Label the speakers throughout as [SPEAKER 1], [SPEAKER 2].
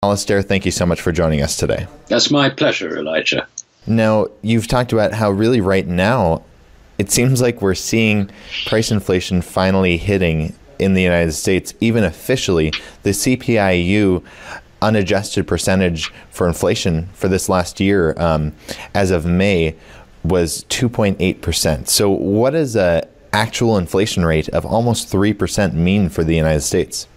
[SPEAKER 1] Alasdair, thank you so much for joining us today.
[SPEAKER 2] That's my pleasure, Elijah.
[SPEAKER 1] Now, you've talked about how really right now, it seems like we're seeing price inflation finally hitting in the United States. Even officially, the CPIU unadjusted percentage for inflation for this last year, as of May, was 2.8%. So what does an actual inflation rate of almost 3% mean for the United States?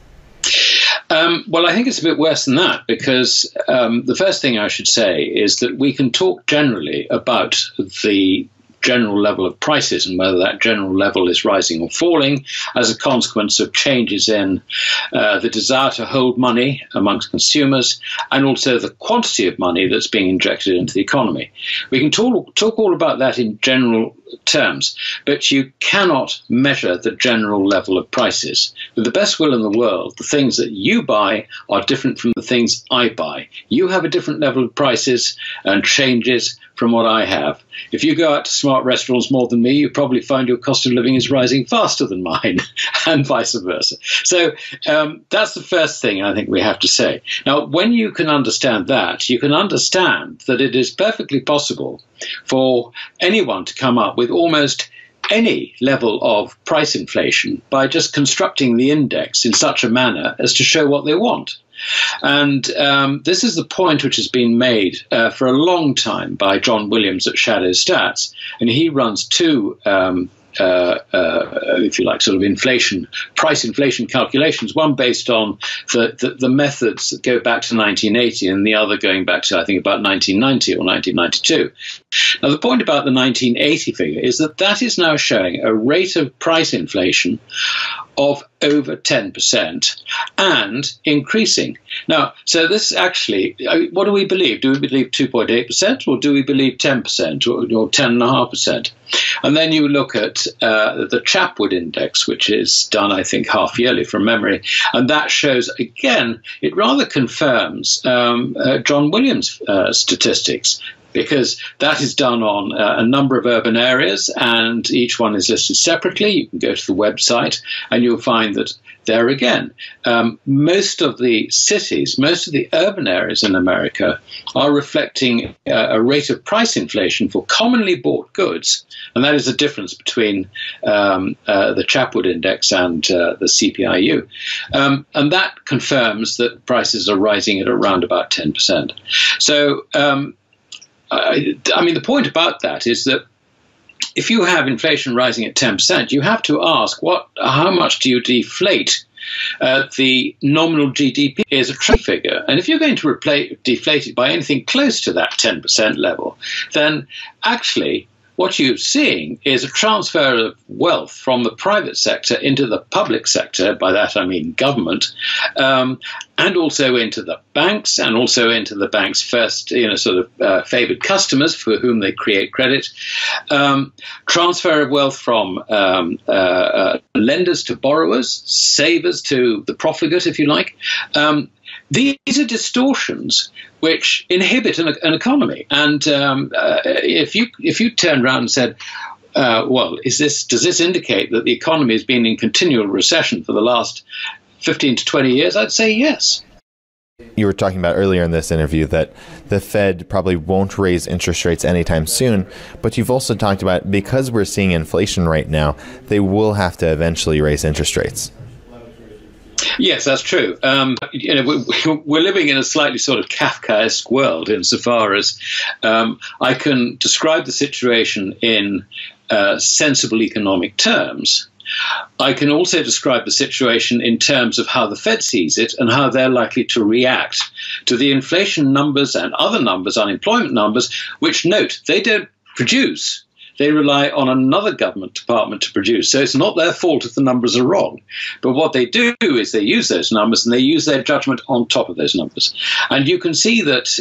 [SPEAKER 2] Well, I think it's a bit worse than that, because the first thing I should say is that we can talk generally about the general level of prices and whether that general level is rising or falling as a consequence of changes in the desire to hold money amongst consumers and also the quantity of money that's being injected into the economy. We can talk all about that in general terms, but you cannot measure the general level of prices. With the best will in the world, the things that you buy are different from the things I buy. You have a different level of prices and changes from what I have. If you go out to smart restaurants more than me, you probably find your cost of living is rising faster than mine, and vice versa. So that's the first thing I think we have to say. Now, when you can understand that, you can understand that it is perfectly possible for anyone to come up with almost any level of price inflation by just constructing the index in such a manner as to show what they want. And this is the point which has been made for a long time by John Williams at Shadow Stats, and he runs two if you like, sort of price inflation calculations, one based on the methods that go back to 1980 and the other going back to, I think, about 1990 or 1992. Now, the point about the 1980 figure is that that is now showing a rate of price inflation of over 10% and increasing. Now, so this actually, what do we believe? Do we believe 2.8% or do we believe 10% or 10.5%? And then you look at the Chapwood index, which is done, I think, half yearly from memory, and that shows, again, it rather confirms John Williams' statistics, because that is done on a number of urban areas, and each one is listed separately. You can go to the website, and you'll find that there again, most of the cities, most of the urban areas in America are reflecting a rate of price inflation for commonly bought goods, and that is the difference between the Chapwood Index and the CPIU. And that confirms that prices are rising at around about 10%. So, I mean, the point about that is that if you have inflation rising at 10%, you have to ask how much do you deflate the nominal GDP is a true figure. And if you're going to deflate it by anything close to that 10% level, then actually what you're seeing is a transfer of wealth from the private sector into the public sector. By that I mean government, and also into the banks, and also into the banks' first, sort of favored customers for whom they create credit. Transfer of wealth from lenders to borrowers, savers to the profligate, if you like. These are distortions which inhibit an economy. And if you turned around and said, well, does this indicate that the economy has been in continual recession for the last 15 to 20 years? I'd say yes.
[SPEAKER 1] You were talking about earlier in this interview that the Fed probably won't raise interest rates anytime soon, but you've also talked about, because we're seeing inflation right now, they will have to eventually raise interest rates.
[SPEAKER 2] Yes, that's true. We're living in a slightly sort of Kafkaesque world insofar as I can describe the situation in sensible economic terms. I can also describe the situation in terms of how the Fed sees it and how they're likely to react to the inflation numbers and other numbers, unemployment numbers, which, note, they don't produce. They rely on another government department to produce. So it's not their fault if the numbers are wrong. But what they do is they use those numbers and they use their judgment on top of those numbers. And you can see that,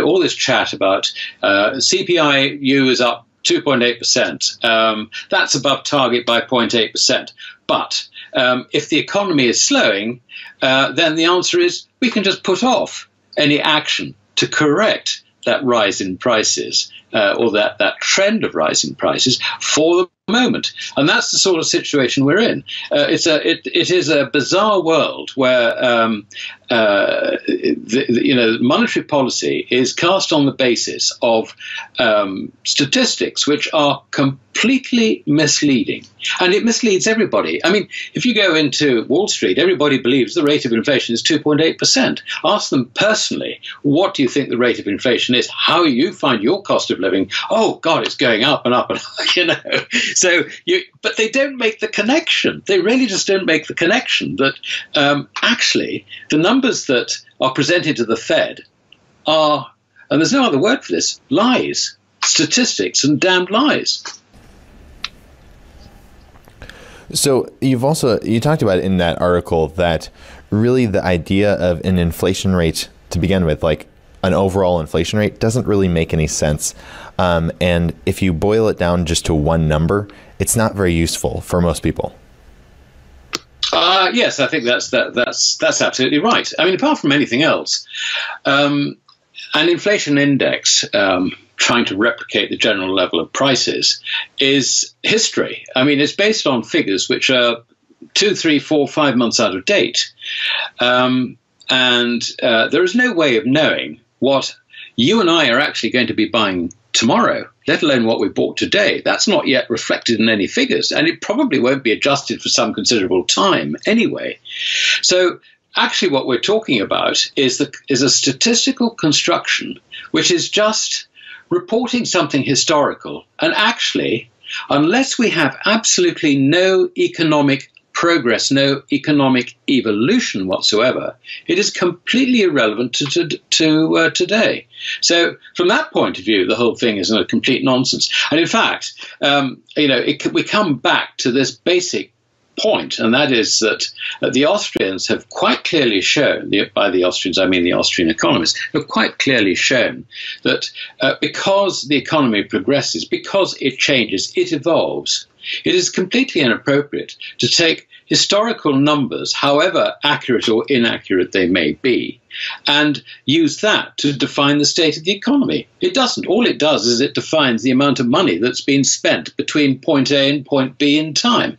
[SPEAKER 2] all this chat about CPIU is up 2.8%. That's above target by 0.8%. But if the economy is slowing, then the answer is we can just put off any action to correct that rise in prices, or that trend of rising prices for the moment. And that's the sort of situation we're in. It is a bizarre world where monetary policy is cast on the basis of statistics which are completely misleading. And it misleads everybody. I mean, if you go into Wall Street, everybody believes the rate of inflation is 2.8%. Ask them personally, what do you think the rate of inflation is? How you find your cost of living? Oh, God, it's going up and up and up, but they don't make the connection. They really just don't make the connection that actually the numbers that are presented to the Fed are, and there's no other word for this, lies, statistics and damned lies.
[SPEAKER 1] So you talked about in that article that really the idea of an inflation rate to begin with, like an overall inflation rate, doesn't really make any sense. And if you boil it down just to one number, it's not very useful for most people.
[SPEAKER 2] Yes, I think that's absolutely right. I mean, apart from anything else, an inflation index trying to replicate the general level of prices is history. I mean, it's based on figures which are 2, 3, 4, 5 months out of date. And there is no way of knowing what you and I are actually going to be buying tomorrow, let alone what we bought today. That's not yet reflected in any figures, and it probably won't be adjusted for some considerable time anyway. So actually what we're talking about is a statistical construction which is just reporting something historical. And actually, unless we have absolutely no economic progress, no economic evolution whatsoever, it is completely irrelevant to today. So from that point of view, the whole thing is a complete nonsense. And in fact, we come back to this basic point, and that is that the Austrians have quite clearly shown, by the Austrians I mean the Austrian economists, have quite clearly shown that because the economy progresses, because it changes, it evolves, it is completely inappropriate to take historical numbers, however accurate or inaccurate they may be, and use that to define the state of the economy. It doesn't. All it does is it defines the amount of money that's been spent between point A and point B in time.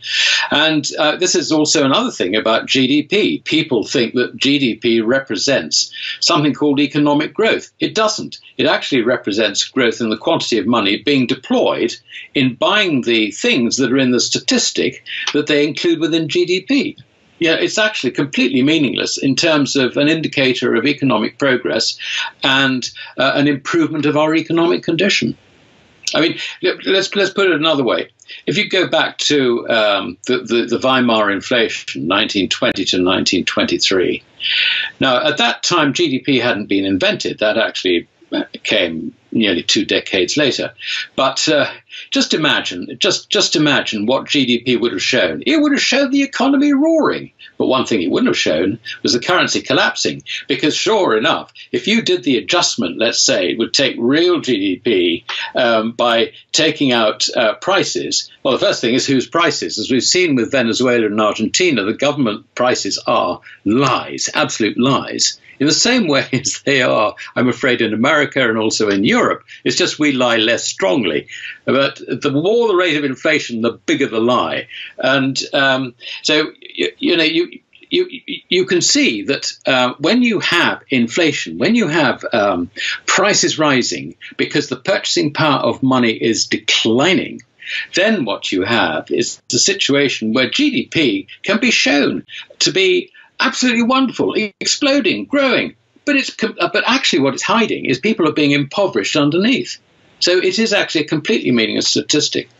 [SPEAKER 2] And this is also another thing about GDP. People think that GDP represents something called economic growth. It doesn't. It actually represents growth in the quantity of money being deployed in buying the things that are in the statistic that they include within GDP. Yeah, it's actually completely meaningless in terms of an indicator of economic progress and an improvement of our economic condition. I mean, let's put it another way. If you go back to the Weimar inflation, 1920 to 1923, now at that time GDP hadn't been invented. That actually came nearly 2 decades later. But just imagine what GDP would have shown. It would have shown the economy roaring. But one thing it wouldn't have shown was the currency collapsing. Because sure enough, if you did the adjustment, let's say, it would take real GDP by taking out prices. Well, the first thing is whose prices? As we've seen with Venezuela and Argentina, the government prices are lies, absolute lies. In the same way as they are, I'm afraid, in America and also in Europe. It's just we lie less strongly. But the more the rate of inflation, the bigger the lie. And so, you can see that when you have inflation, when you have prices rising because the purchasing power of money is declining, then what you have is a situation where GDP can be shown to be absolutely wonderful, exploding, growing. But actually what it's hiding is people are being impoverished underneath. So it is actually a completely meaningless statistic.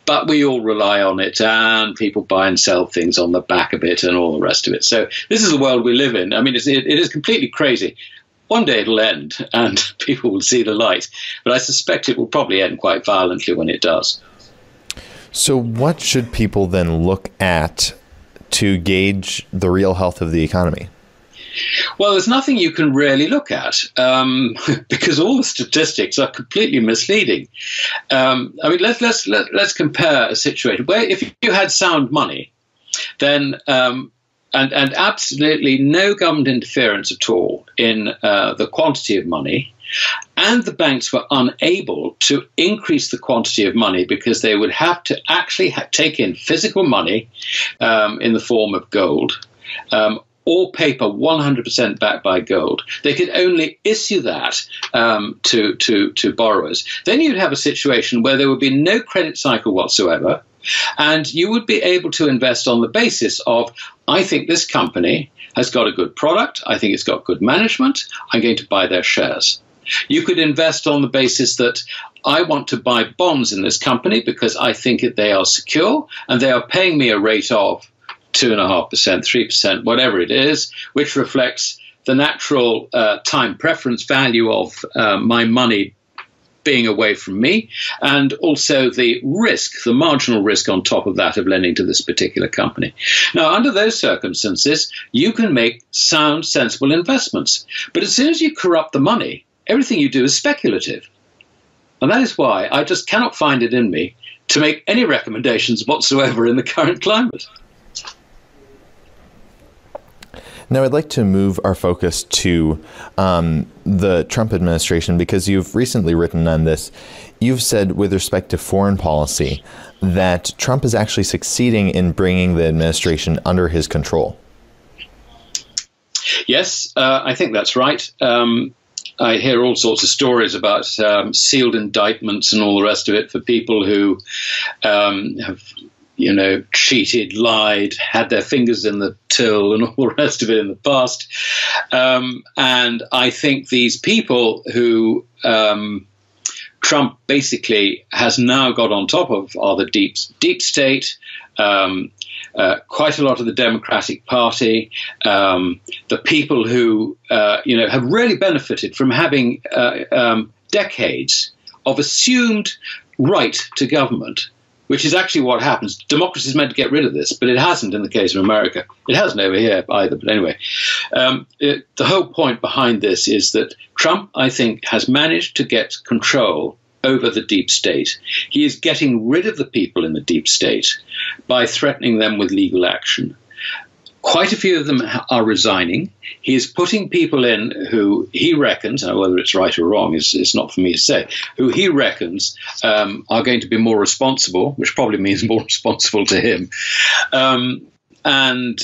[SPEAKER 2] But we all rely on it, and people buy and sell things on the back of it and all the rest of it. So this is the world we live in. I mean, it is completely crazy. One day it'll end and people will see the light. But I suspect it will probably end quite violently when it does.
[SPEAKER 1] So what should people then look at to gauge the real health of the economy?
[SPEAKER 2] Well, there's nothing you can really look at because all the statistics are completely misleading. I mean, let's compare a situation where if you had sound money, then and absolutely no government interference at all in the quantity of money, and the banks were unable to increase the quantity of money because they would have to actually take in physical money in the form of gold, or paper 100% backed by gold. They could only issue that to borrowers. Then you'd have a situation where there would be no credit cycle whatsoever, and you would be able to invest on the basis of, I think this company has got a good product, I think it's got good management, I'm going to buy their shares. You could invest on the basis that I want to buy bonds in this company because I think that they are secure and they are paying me a rate of 2.5%, 3%, whatever it is, which reflects the natural time preference value of my money being away from me, and also the risk, the marginal risk on top of that of lending to this particular company. Now, under those circumstances, you can make sound, sensible investments. But as soon as you corrupt the money, everything you do is speculative. And that is why I just cannot find it in me to make any recommendations whatsoever in the current climate.
[SPEAKER 1] Now, I'd like to move our focus to the Trump administration, because you've recently written on this. You've said, with respect to foreign policy, that Trump is actually succeeding in bringing the administration under his control. Yes, I think that's right. I hear all sorts of stories about sealed indictments and all the rest of it for people who have, cheated, lied, had their fingers in the till and all the rest of it in the past. And I think these people who Trump basically has now got on top of are the deep state, quite a lot of the Democratic Party, the people who, have really benefited from having decades of assumed right to government, which is actually what happens. Democracy is meant to get rid of this, but it hasn't in the case of America. It hasn't over here either. But anyway, the whole point behind this is that Trump, I think, has managed to get control over the deep state. He is getting rid of the people in the deep state by threatening them with legal action. Quite a few of them are resigning. He is putting people in who he reckons, and whether it's right or wrong is not for me to say, who he reckons are going to be more responsible, which probably means more responsible to him. And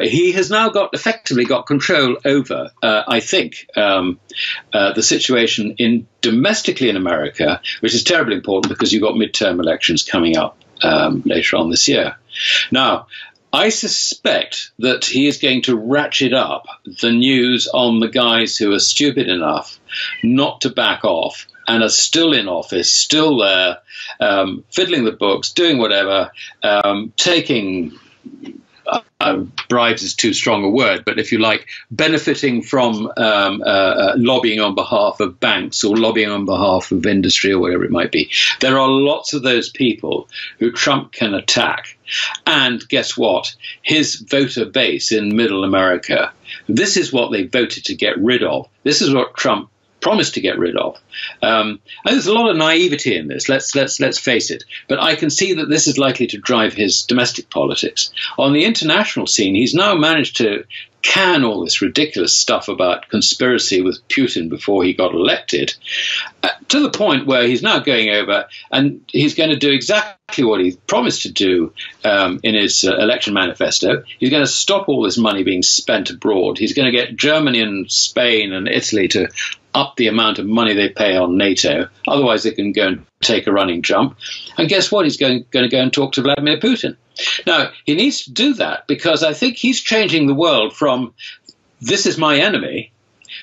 [SPEAKER 1] he has now effectively got control over, I think, the situation domestically in America, which is terribly important because you've got midterm elections coming up later on this year. Now, I suspect that he is going to ratchet up the news on the guys who are stupid enough not to back off and are still in office, still there, fiddling the books, doing whatever, taking bribes is too strong a word, but if you like, benefiting from lobbying on behalf of banks or lobbying on behalf of industry or whatever it might be. There are lots of those people who Trump can attack. And guess what? His voter base in middle America, this is what they voted to get rid of. This is what Trump promised to get rid of. And there's a lot of naivety in this, let's face it. But I can see that this is likely to drive his domestic politics. On the international scene, he's now managed to can all this ridiculous stuff about conspiracy with Putin before he got elected, to the point where he's now going over and he's going to do exactly what he promised to do in his election manifesto. He's going to stop all this money being spent abroad. He's going to get Germany and Spain and Italy to up the amount of money they pay on NATO. Otherwise, they can go and take a running jump. And guess what? He's going to go and talk to Vladimir Putin. Now, he needs to do that because I think he's changing the world from this is my enemy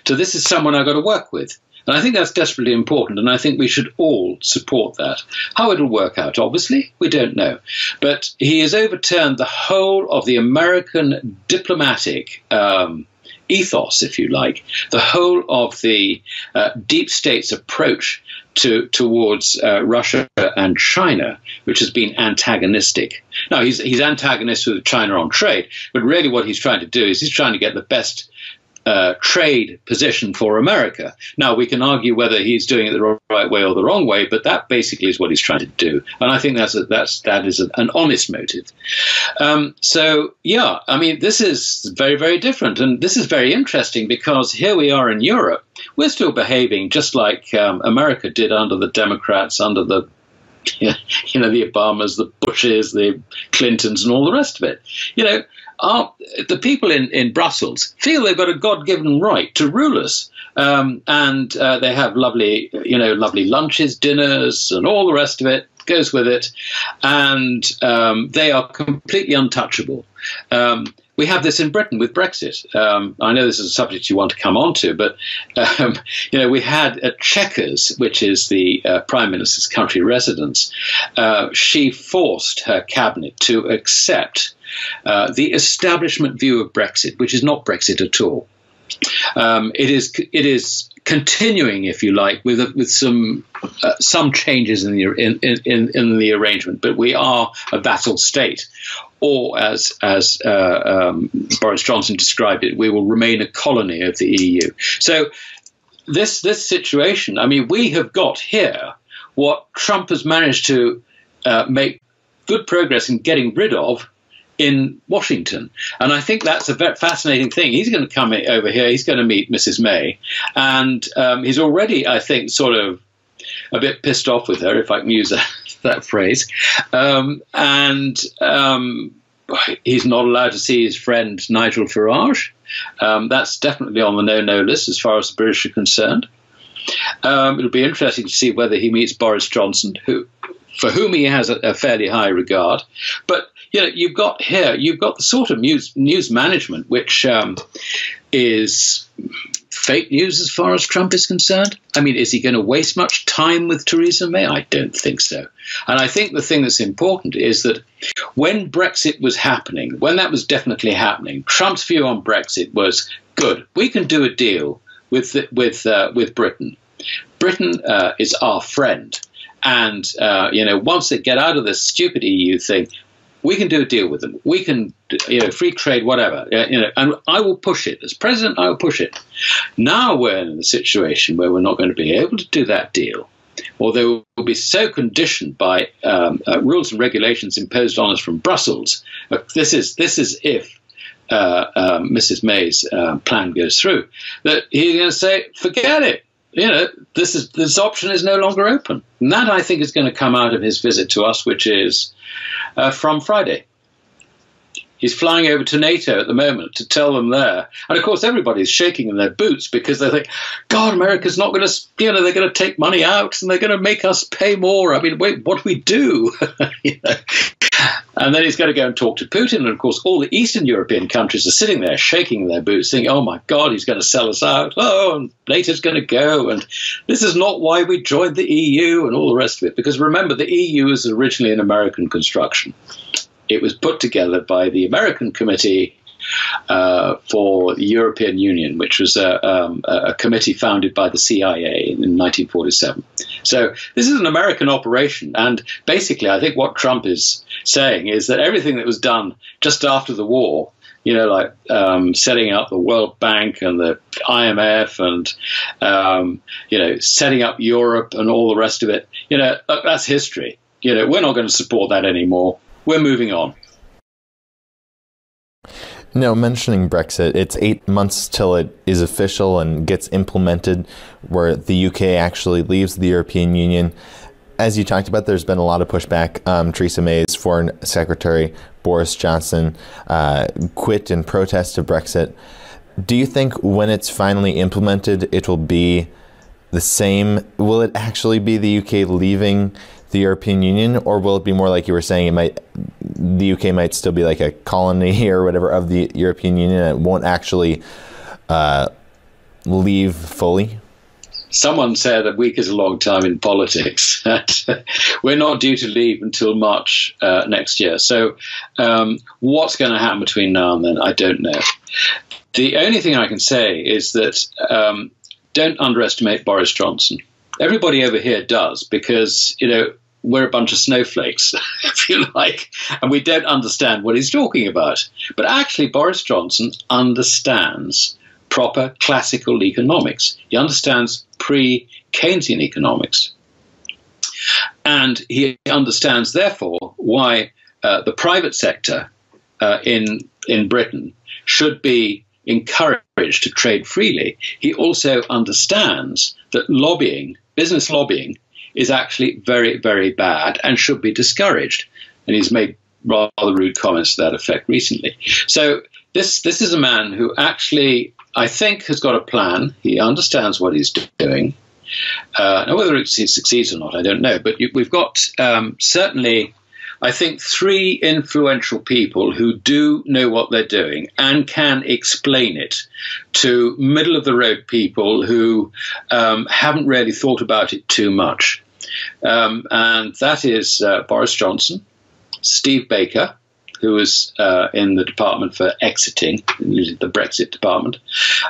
[SPEAKER 1] to this is someone I've got to work with. And I think that's desperately important, and I think we should all support that. How it'll work out, obviously, we don't know. But he has overturned the whole of the American diplomatic ethos, if you like, the whole of the deep state's approach towards Russia and China, which has been antagonistic. Now, he's antagonistic with China on trade, but really what he's trying to do is he's trying to get the best trade position for America. Now, we can argue whether he's doing it the right way or the wrong way, but that basically is what he's trying to do. And I think that is an honest motive. So, yeah, I mean, this is very, very different. And this is very interesting because here we are in Europe. We're still behaving just like America did under the Democrats, under the
[SPEAKER 2] You know, the Obamas, the Bushes, the Clintons, and all the rest of it. You know, the people in Brussels feel they've got a God-given right to rule us. And they have lovely lunches, dinners, and all the rest of it goes with it. And they are completely untouchable. We have this in Britain with Brexit. I know this is a subject you want to come on to, but we had at Chequers, which is the Prime Minister's country residence, she forced her cabinet to accept the establishment view of Brexit, which is not Brexit at all. It is continuing, if you like, with some changes in the arrangement, but we are a vassal state. Or, as Boris Johnson described it, we will remain a colony of the EU. So this situation, I mean, we have got here what Trump has managed to make good progress in getting rid of in Washington. And I think that's a very fascinating thing. He's going to come over here. He's going to meet Mrs. May. And he's already, I think, sort of a bit pissed off with her, if I can use that phrase. He's not allowed to see his friend Nigel Farage. That's definitely on the no-no list as far as the British are concerned. It'll be interesting to see whether he meets Boris Johnson, for whom he has a fairly high regard. But you know, you've got the sort of news management which is fake news as far as Trump is concerned. I mean, is he going to waste much time with Theresa May? I don't think so. And I think the thing that's important is that when Brexit was happening, when that was definitely happening, Trump's view on Brexit was, good, we can do a deal with Britain. Britain is our friend. And, once they get out of this stupid EU thing, we can do a deal with them. We can, free trade, whatever, and I will push it. As president, I will push it. Now we're in a situation where we're not going to be able to do that deal, or they will be so conditioned by rules and regulations imposed on us from Brussels. This is if Mrs. May's plan goes through, that he's going to say, forget it. This option is no longer open. And that, I think, is going to come out of his visit to us, which is from Friday. He's flying over to NATO at the moment to tell them there. And, of course, everybody's shaking in their boots because they think, God, America's not going to, they're going to take money out and they're going to make us pay more. I mean, wait, what do we do? And then he's going to go and talk to Putin. And, of course, all the Eastern European countries are sitting there shaking in their boots, thinking, oh, my God, he's going to sell us out. Oh, and NATO's going to go. And this is not why we joined the EU and all the rest of it. Because remember, the EU is originally an American construction. It was put together by the American Committee for the European Union, which was a committee founded by the CIA in 1947. So this is an American operation. And basically, I think what Trump is saying is that everything that was done just after the war, like setting up the World Bank and the IMF and, setting up Europe and all the rest of it, that's history. We're not going to support that anymore. We're moving on.
[SPEAKER 1] No, mentioning Brexit, it's 8 months till it is official and gets implemented, where the UK actually leaves the European Union. As you talked about, there's been a lot of pushback. Theresa May's Foreign Secretary, Boris Johnson, quit in protest of Brexit. Do you think when it's finally implemented, it will be the same? Will it actually be the UK leaving the European Union, or will it be more like you were saying, the UK might still be like a colony or whatever of the European Union, and it won't actually leave fully?
[SPEAKER 2] Someone said a week is a long time in politics. We're not due to leave until March next year. So what's going to happen between now and then, I don't know. The only thing I can say is that don't underestimate Boris Johnson. Everybody over here does, because, we're a bunch of snowflakes, if you like, and we don't understand what he's talking about. But actually, Boris Johnson understands proper classical economics. He understands pre-Keynesian economics. And he understands, therefore, why the private sector in Britain should be encouraged to trade freely. He also understands that lobbying, business lobbying, is actually very, very bad and should be discouraged. And he's made rather rude comments to that effect recently. So this is a man who actually, I think, has got a plan. He understands what he's doing. Now, whether he succeeds or not, I don't know. But we've got certainly, I think, three influential people who do know what they're doing and can explain it to middle-of-the-road people who haven't really thought about it too much. And that is Boris Johnson, Steve Baker, who was in the department for exiting, the Brexit department,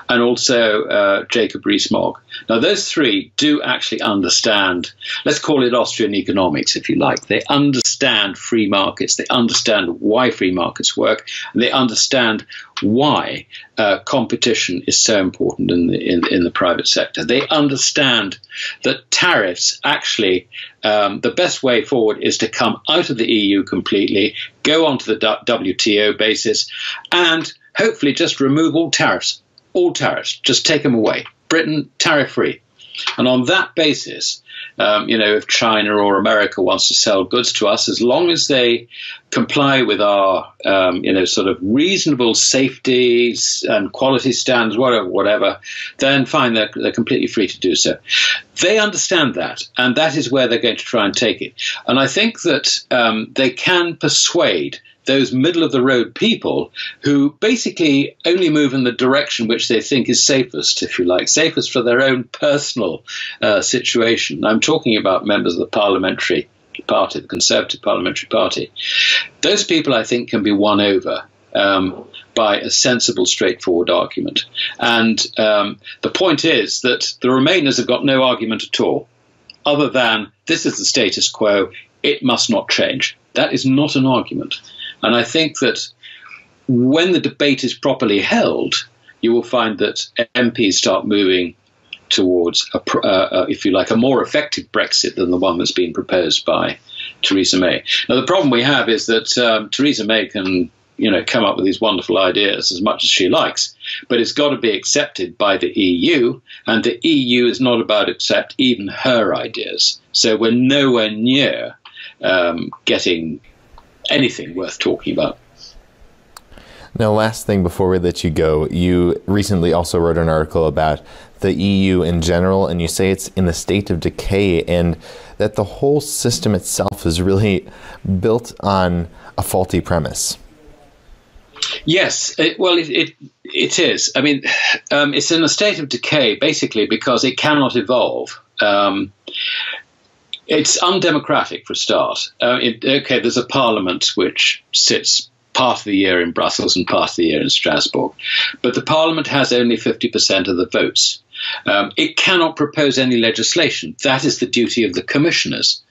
[SPEAKER 2] and also Jacob Rees-Mogg. Now, those three do actually understand, let's call it Austrian economics, if you like. They understand free markets. They understand why free markets work. And they understand why competition is so important in the private sector. They understand that tariffs actually, the best way forward is to come out of the EU completely, go onto the WTO basis, and hopefully just remove all tariffs, just take them away. Britain, tariff-free. And on that basis, if China or America wants to sell goods to us, as long as they comply with our, sort of reasonable safety and quality standards, whatever, then fine, they're completely free to do so. They understand that, and that is where they're going to try and take it. And I think that they can persuade those middle-of-the-road people who basically only move in the direction which they think is safest, if you like, safest for their own personal situation. I'm talking about members of the parliamentary party, the Conservative Parliamentary Party. Those people, I think, can be won over by a sensible, straightforward argument. And the point is that the Remainers have got no argument at all, other than this is the status quo, it must not change. That is not an argument. And I think that when the debate is properly held, you will find that MPs start moving towards, if you like, a more effective Brexit than the one that's been proposed by Theresa May. Now, the problem we have is that Theresa May can, come up with these wonderful ideas as much as she likes, but it's got to be accepted by the EU, and the EU is not about to accept even her ideas. So we're nowhere near getting anything worth talking about.
[SPEAKER 1] Now, last thing before we let you go, you recently also wrote an article about the EU in general, and you say it's in a state of decay, and that the whole system itself is really built on a faulty premise.
[SPEAKER 2] Yes, it is. I mean, it's in a state of decay basically because it cannot evolve. It's undemocratic for a start. There's a parliament which sits part of the year in Brussels and part of the year in Strasbourg, but the parliament has only 50% of the votes. It cannot propose any legislation. That is the duty of the commissioners.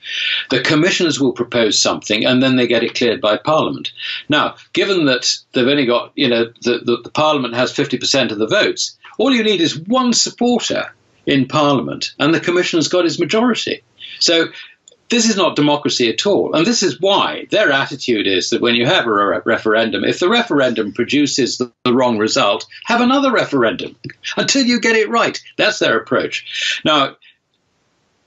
[SPEAKER 2] The commissioners will propose something and then they get it cleared by Parliament. Now, given that they've only got, the Parliament has 50% of the votes, all you need is one supporter in Parliament and the commissioner's got his majority. So this is not democracy at all. And this is why their attitude is that when you have a referendum, if the referendum produces the wrong result, have another referendum until you get it right. That's their approach. Now,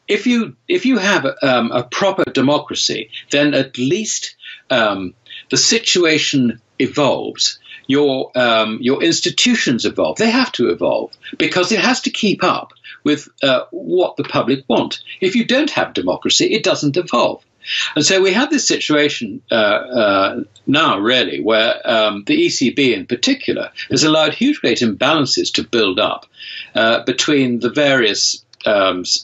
[SPEAKER 2] if you have a proper democracy, then at least the situation evolves. Your institutions evolve. They have to evolve because it has to keep up with what the public want. If you don't have democracy, it doesn't evolve. And so we have this situation now, really, where the ECB in particular has allowed huge great imbalances to build up between the various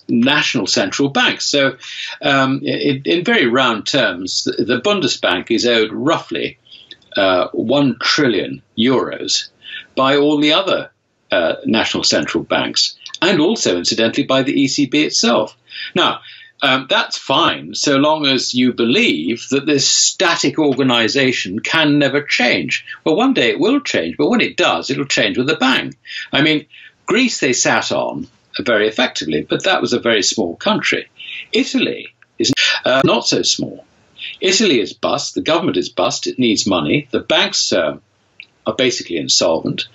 [SPEAKER 2] national central banks. So in very round terms, the Bundesbank is owed roughly 1 trillion euros by all the other national central banks, and also, incidentally, by the ECB itself. Now, that's fine so long as you believe that this static organization can never change. Well, one day it will change, but when it does, it'll change with a bang. I mean, Greece they sat on very effectively, but that was a very small country. Italy is not so small. Italy is bust, the government is bust, it needs money, the banks are basically insolvent.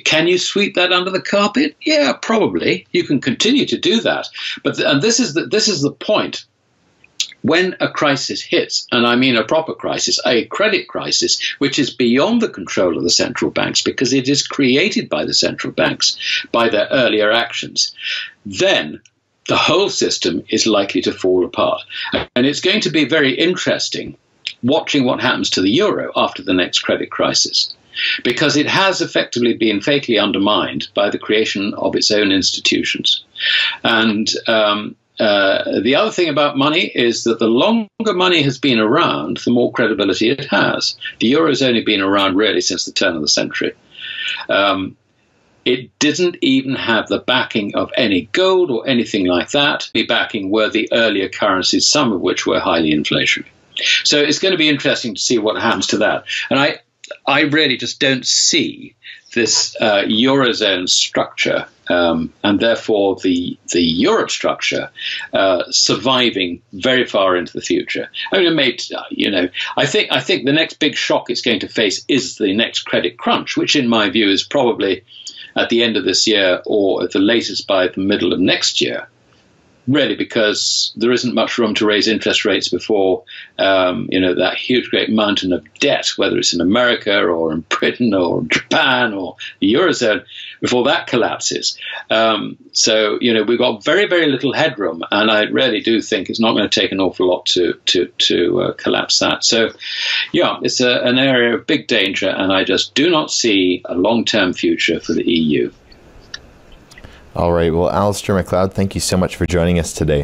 [SPEAKER 2] can you sweep that under the carpet? Yeah, probably. You can continue to do that. But and this is the point. When a crisis hits, and I mean a proper crisis, a credit crisis, which is beyond the control of the central banks because it is created by the central banks by their earlier actions, then the whole system is likely to fall apart. And it's going to be very interesting watching what happens to the euro after the next credit crisis, because it has effectively been fatally undermined by the creation of its own institutions. And the other thing about money is that the longer money has been around, the more credibility it has. The euro has only been around really since the turn of the century. It didn't even have the backing of any gold or anything like that. The backing were the earlier currencies, some of which were highly inflationary. So it's going to be interesting to see what happens to that. And I really just don't see this Eurozone structure and therefore the Europe structure surviving very far into the future. I mean, I think the next big shock it's going to face is the next credit crunch, which in my view is probably at the end of this year or at the latest by the middle of next year. Really, because there isn't much room to raise interest rates before, that huge, great mountain of debt, whether it's in America or in Britain or Japan or the Eurozone, before that collapses. So, we've got very, very little headroom, and I really do think it's not going to take an awful lot to collapse that. So, yeah, it's an area of big danger, and I just do not see a long-term future for the EU.
[SPEAKER 1] All right. Well, Alasdair MacLeod, thank you so much for joining us today.